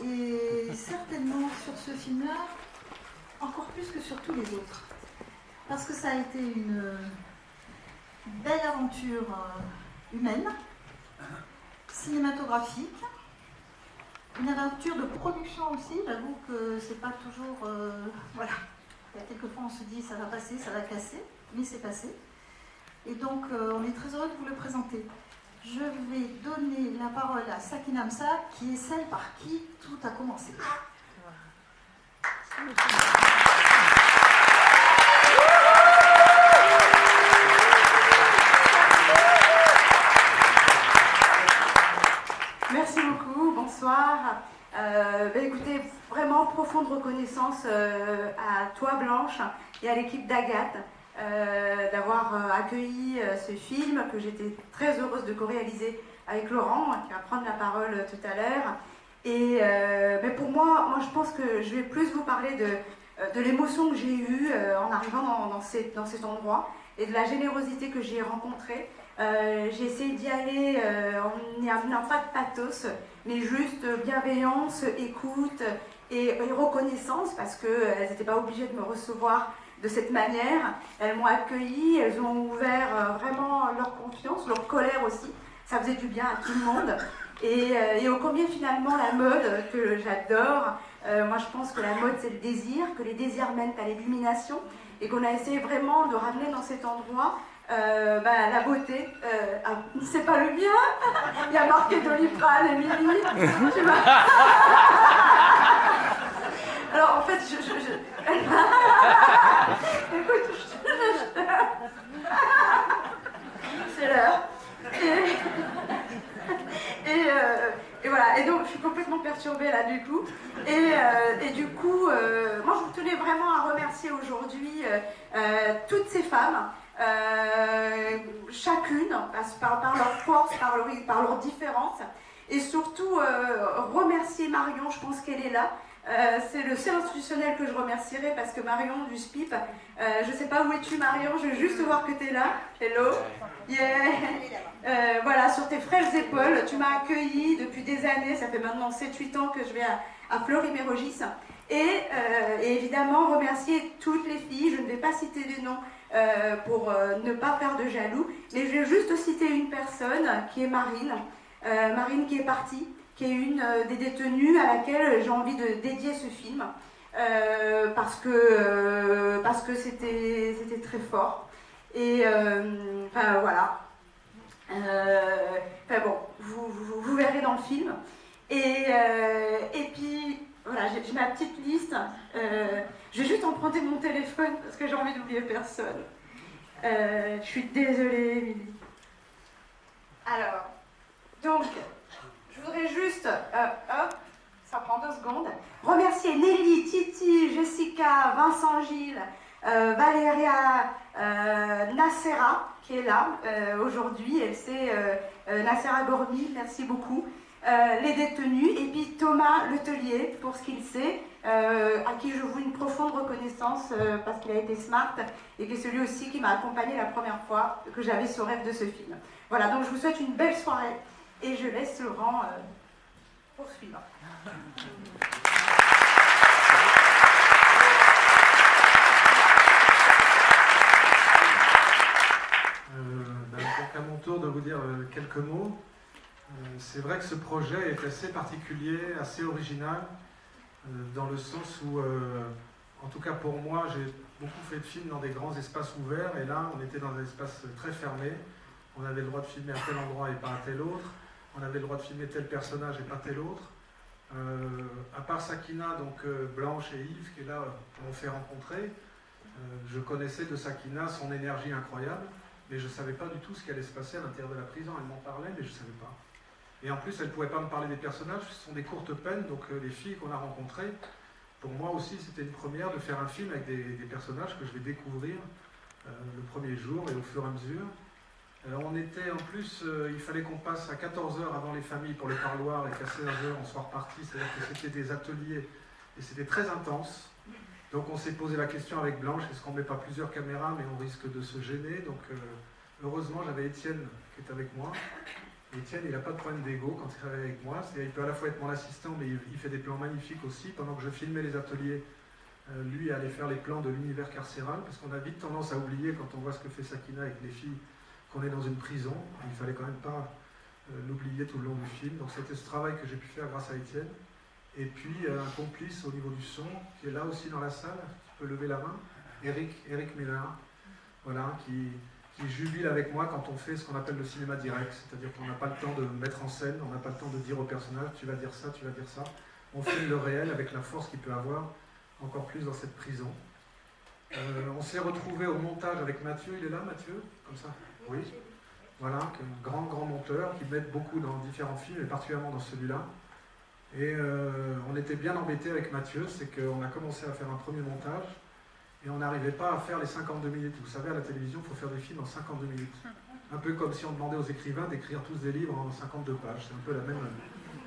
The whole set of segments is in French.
et certainement sur ce film-là, encore plus que sur tous les autres. Parce que ça a été une belle aventure humaine, cinématographique, une aventure de production aussi. J'avoue que c'est pas toujours... voilà. Il y a quelquefois on se dit ça va passer, ça va casser, mais c'est passé. Et donc on est très heureux de vous le présenter. Je vais donner la parole à Sakina Msa, qui est celle par qui tout a commencé. Merci beaucoup, bonsoir. Écoutez, vraiment profonde reconnaissance à toi Blanche et à l'équipe d'Agathe d'avoir accueilli ce film que j'étais très heureuse de co-réaliser avec Laurent qui va prendre la parole tout à l'heure. Mais pour moi, je pense que je vais plus vous parler de l'émotion que j'ai eue en arrivant dans cet endroit et de la générosité que j'ai rencontrée. J'ai essayé d'y aller en n'y amenant pas de pathos, mais juste bienveillance, écoute et reconnaissance, parce qu'elles n'étaient pas obligées de me recevoir de cette manière. Elles m'ont accueillie, elles ont ouvert vraiment leur confiance, leur colère aussi. Ça faisait du bien à tout le monde. Et ô combien finalement la mode, que j'adore, moi je pense que la mode c'est le désir, que les désirs mènent à l'illumination, et qu'on a essayé vraiment de ramener dans cet endroit la beauté. C'est pas le mien, il y a marqué Doliprane, Émilie. Alors en fait, écoute, c'est l'heure. Et voilà, et donc je suis complètement perturbée là du coup. Et du coup, moi je tenais vraiment à remercier aujourd'hui toutes ces femmes, chacune, par leur force, par leur différence. Et surtout remercier Marion, je pense qu'elle est là. C'est le seul institutionnel que je remercierai parce que Marion du SPIP, je sais pas où es-tu Marion, je veux juste voir que tu es là. Hello. Yeah. Voilà, sur tes frêles épaules, tu m'as accueillie depuis des années, ça fait maintenant 7-8 ans que je vais à Fleury-Mérogis. Et évidemment remercier toutes les filles, je ne vais pas citer des noms pour ne pas faire de jaloux, mais je vais juste citer une personne qui est Marine, Marine qui est partie, qui est une des détenues à laquelle j'ai envie de dédier ce film, parce que c'était très fort. Et voilà. Bon, vous verrez dans le film. Et puis, voilà, j'ai ma petite liste. Je vais juste emprunter mon téléphone parce que j'ai envie d'oublier personne. Je suis désolée, Émilie. Alors, donc... Je voudrais juste, ça prend 2 secondes, remercier Nelly, Titi, Jessica, Vincent Gilles, Valéria, Nacera, qui est là aujourd'hui, elle c'est Nacera Gormi, merci beaucoup, les détenus, et puis Thomas Letellier, pour ce qu'il sait, à qui je voue une profonde reconnaissance parce qu'il a été smart, et qui est celui aussi qui m'a accompagnée la première fois que j'avais ce rêve de ce film. Voilà, donc je vous souhaite une belle soirée. Et je laisse Laurent poursuivre. Donc à mon tour de vous dire quelques mots. C'est vrai que ce projet est assez particulier, assez original, dans le sens où, en tout cas pour moi, j'ai beaucoup fait de films dans des grands espaces ouverts, et là on était dans un espace très fermé. On avait le droit de filmer à tel endroit et pas à tel autre. On avait le droit de filmer tel personnage et pas tel autre. À part Sakina, donc Blanche et Yves, qui est là, m'ont fait rencontrer. Je connaissais de Sakina son énergie incroyable, mais je ne savais pas du tout ce qui allait se passer à l'intérieur de la prison. Elle m'en parlait, mais je ne savais pas. Et en plus, elle ne pouvait pas me parler des personnages, ce sont des courtes peines, donc les filles qu'on a rencontrées, pour moi aussi, c'était une première de faire un film avec des personnages que je vais découvrir le premier jour et au fur et à mesure. On était en plus, il fallait qu'on passe à 14h avant les familles pour le parloir et qu'à 16h on soit reparti, c'est-à-dire que c'était des ateliers et c'était très intense. Donc on s'est posé la question avec Blanche, est-ce qu'on ne met pas plusieurs caméras mais on risque de se gêner. Donc heureusement j'avais Étienne qui est avec moi Étienne, il n'a pas de problème d'ego quand il travaille avec moi. Il peut à la fois être mon assistant, mais il fait des plans magnifiques aussi. Pendant que je filmais les ateliers, lui allait faire les plans de l'univers carcéral, parce qu'on a vite tendance à oublier, quand on voit ce que fait Sakina avec les filles, qu'on est dans une prison. Il fallait quand même pas l'oublier tout le long du film. Donc c'était ce travail que j'ai pu faire grâce à Étienne. Et puis un complice au niveau du son, qui est là aussi dans la salle, tu peux lever la main, Eric Miller, voilà, qui jubile avec moi quand on fait ce qu'on appelle le cinéma direct, c'est-à-dire qu'on n'a pas le temps de mettre en scène, on n'a pas le temps de dire au personnage tu vas dire ça, tu vas dire ça. On filme le réel avec la force qu'il peut avoir, encore plus dans cette prison. On s'est retrouvé au montage avec Mathieu, il est là Mathieu? Comme ça? Oui. Voilà, un grand monteur qui m'aide beaucoup dans différents films, et particulièrement dans celui-là. Et on était bien embêtés avec Mathieu, c'est qu'on a commencé à faire un premier montage, et on n'arrivait pas à faire les 52 minutes. Vous savez, à la télévision, il faut faire des films en 52 minutes. Un peu comme si on demandait aux écrivains d'écrire tous des livres en 52 pages. C'est un peu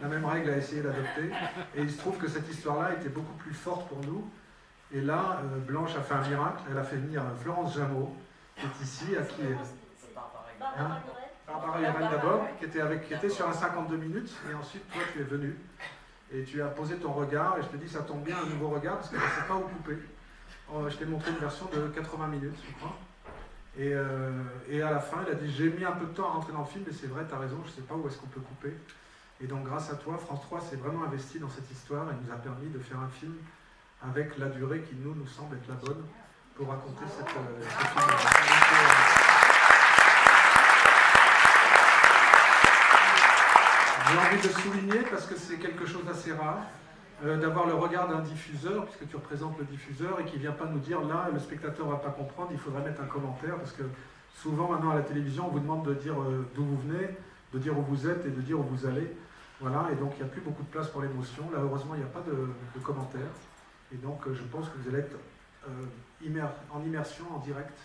la même règle à essayer d'adopter. Et il se trouve que cette histoire-là était beaucoup plus forte pour nous. Et là, Blanche a fait un miracle. Elle a fait venir Florence Jameau, qui est ici, à qui est... Barbara Hurel d'abord, qui était sur un 52 minutes. Et ensuite, toi, tu es venu. Et tu as posé ton regard. Et je te dis, ça tombe bien, un nouveau regard, parce qu'elle ne sait pas où couper. Je t'ai montré une version de 80 minutes, je crois. Et à la fin, il a dit, j'ai mis un peu de temps à rentrer dans le film, mais c'est vrai, tu as raison, je ne sais pas où est-ce qu'on peut couper. Et donc, grâce à toi, France 3 s'est vraiment investi dans cette histoire et nous a permis de faire un film avec la durée qui nous semble être la bonne pour raconter ce film. J'ai envie de souligner, parce que c'est quelque chose d'assez rare, d'avoir le regard d'un diffuseur, puisque tu représentes le diffuseur, et qui ne vient pas nous dire là, le spectateur ne va pas comprendre, il faudrait mettre un commentaire, parce que souvent maintenant à la télévision, on vous demande de dire d'où vous venez, de dire où vous êtes et de dire où vous allez. Voilà, et donc il n'y a plus beaucoup de place pour l'émotion. Là, heureusement, il n'y a pas de commentaires. Et donc je pense que vous allez être en immersion, en direct,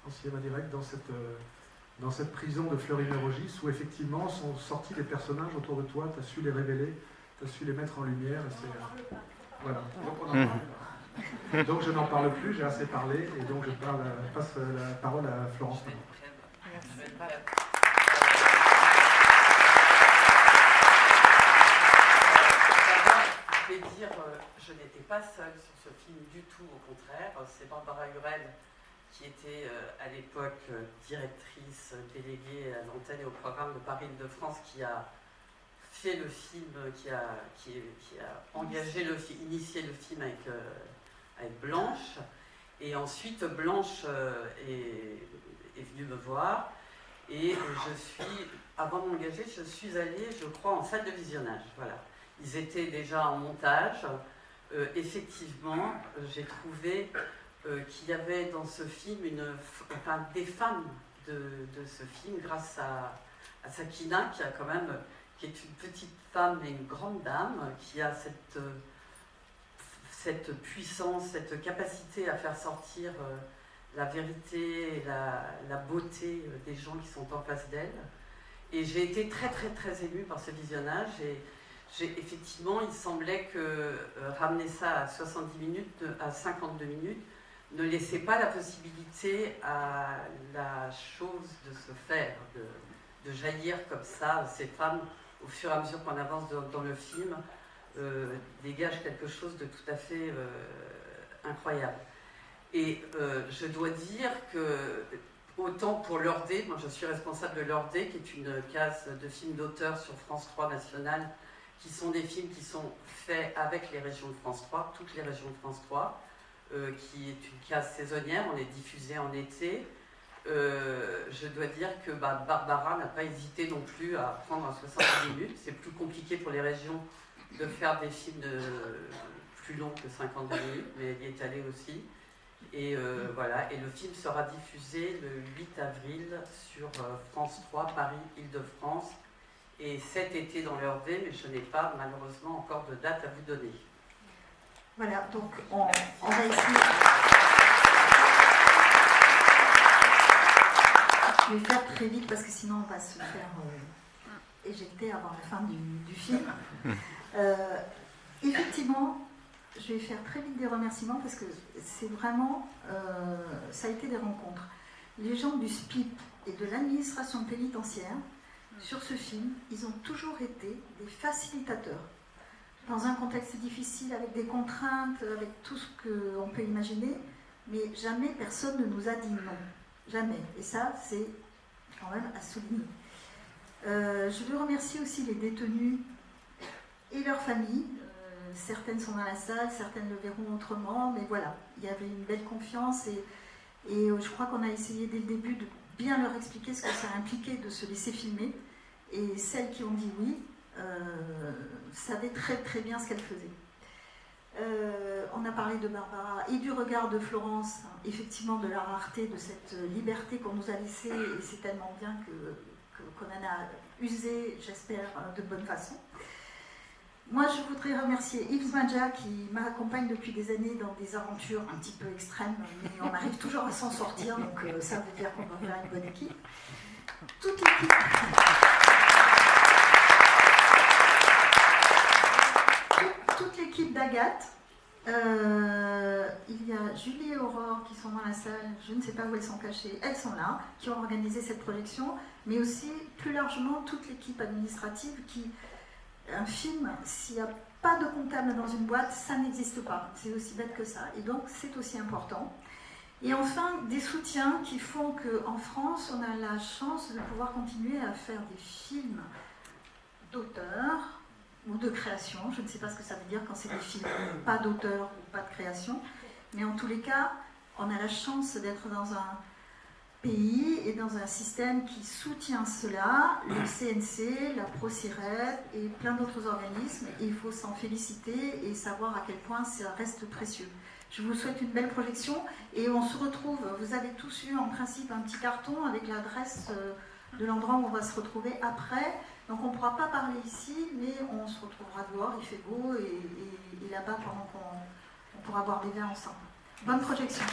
en cinéma direct, dans cette prison de Fleury-Mérogis, où effectivement sont sortis des personnages autour de toi, tu as su les révéler, tu as su les mettre en lumière. Voilà, donc on en parle pas. Donc je n'en parle plus, j'ai assez parlé, et donc je passe la parole à Florence. Je vais dire, je n'étais pas seule sur ce film du tout, au contraire. C'est Barbara Hurel qui était à l'époque directrice déléguée à l'antenne et au programme de Paris-Île-de-France qui a fait le film, qui a engagé le film, initié le film avec Blanche. Et ensuite, Blanche est venue me voir. Et avant de m'engager, je suis allée, je crois, en salle de visionnage. Voilà. Ils étaient déjà en montage. Effectivement, j'ai trouvé qu'il y avait dans ce film des femmes de ce film, grâce à Sakina, qui est une petite femme et une grande dame, qui a cette puissance, cette capacité à faire sortir la vérité et la beauté des gens qui sont en face d'elle. Et j'ai été très très très émue par ce visionnage. Et effectivement, il semblait que ramener ça à 70 minutes, à 52 minutes, ne laissait pas la possibilité à la chose de se faire, de jaillir comme ça. Ces femmes, au fur et à mesure qu'on avance dans le film, dégagent quelque chose de tout à fait incroyable. Et je dois dire que, autant pour l'Heure D, moi je suis responsable de l'Heure D, qui est une case de films d'auteur sur France 3 nationale, qui sont des films qui sont faits avec les régions de France 3, toutes les régions de France 3, qui est une case saisonnière, on est diffusé en été. Je dois dire que Barbara n'a pas hésité non plus à prendre 70 minutes. C'est plus compliqué pour les régions de faire des films plus longs que 52 minutes, mais elle y est allée aussi. Et voilà, et le film sera diffusé le 8 avril sur France 3, Paris-Île-de-France, et cet été dans l'Heure D, mais je n'ai pas malheureusement encore de date à vous donner. Voilà, donc on va essayer. Je vais faire très vite parce que sinon on va se faire éjecter avant la fin du film. Effectivement, je vais faire très vite des remerciements parce que c'est vraiment, ça a été des rencontres. Les gens du SPIP et de l'administration pénitentiaire sur ce film, ils ont toujours été des facilitateurs. Dans un contexte difficile, avec des contraintes, avec tout ce qu'on peut imaginer, mais jamais personne ne nous a dit non. Jamais. Et ça, c'est quand même à souligner. Je veux remercier aussi les détenus et leurs familles. Certaines sont dans la salle, certaines le verront autrement, mais voilà, il y avait une belle confiance et je crois qu'on a essayé dès le début de bien leur expliquer ce que ça impliquait de se laisser filmer. Et celles qui ont dit oui savaient très très bien ce qu'elles faisaient. On a parlé de Barbara et du regard de Florence, hein, effectivement de la rareté, de cette liberté qu'on nous a laissée, et c'est tellement bien qu'on en a usé, j'espère, de bonne façon. Moi, je voudrais remercier Yves Madja qui m'accompagne depuis des années dans des aventures un petit peu extrêmes, mais on arrive toujours à s'en sortir, donc ça veut dire qu'on va faire une bonne équipe. Toute l'équipe d'Agathe. Il y a Julie et Aurore qui sont dans la salle, je ne sais pas où elles sont cachées, elles sont là, qui ont organisé cette projection, mais aussi plus largement toute l'équipe administrative qui... Un film, s'il n'y a pas de comptable dans une boîte, ça n'existe pas. C'est aussi bête que ça. Et donc, c'est aussi important. Et enfin, des soutiens qui font qu'en France, on a la chance de pouvoir continuer à faire des films d'auteur ou de création. Je ne sais pas ce que ça veut dire quand c'est des films pas d'auteur ou pas de création. Mais en tous les cas, on a la chance d'être dans un pays et dans un système qui soutient cela, le CNC, la ProCiret et plein d'autres organismes, et il faut s'en féliciter et savoir à quel point ça reste précieux. Je vous souhaite une belle projection et on se retrouve, vous avez tous eu en principe un petit carton avec l'adresse de l'endroit où on va se retrouver après, donc on ne pourra pas parler ici, mais on se retrouvera dehors, il fait beau et là-bas pendant qu'on pourra boire des verres ensemble. Bonne projection.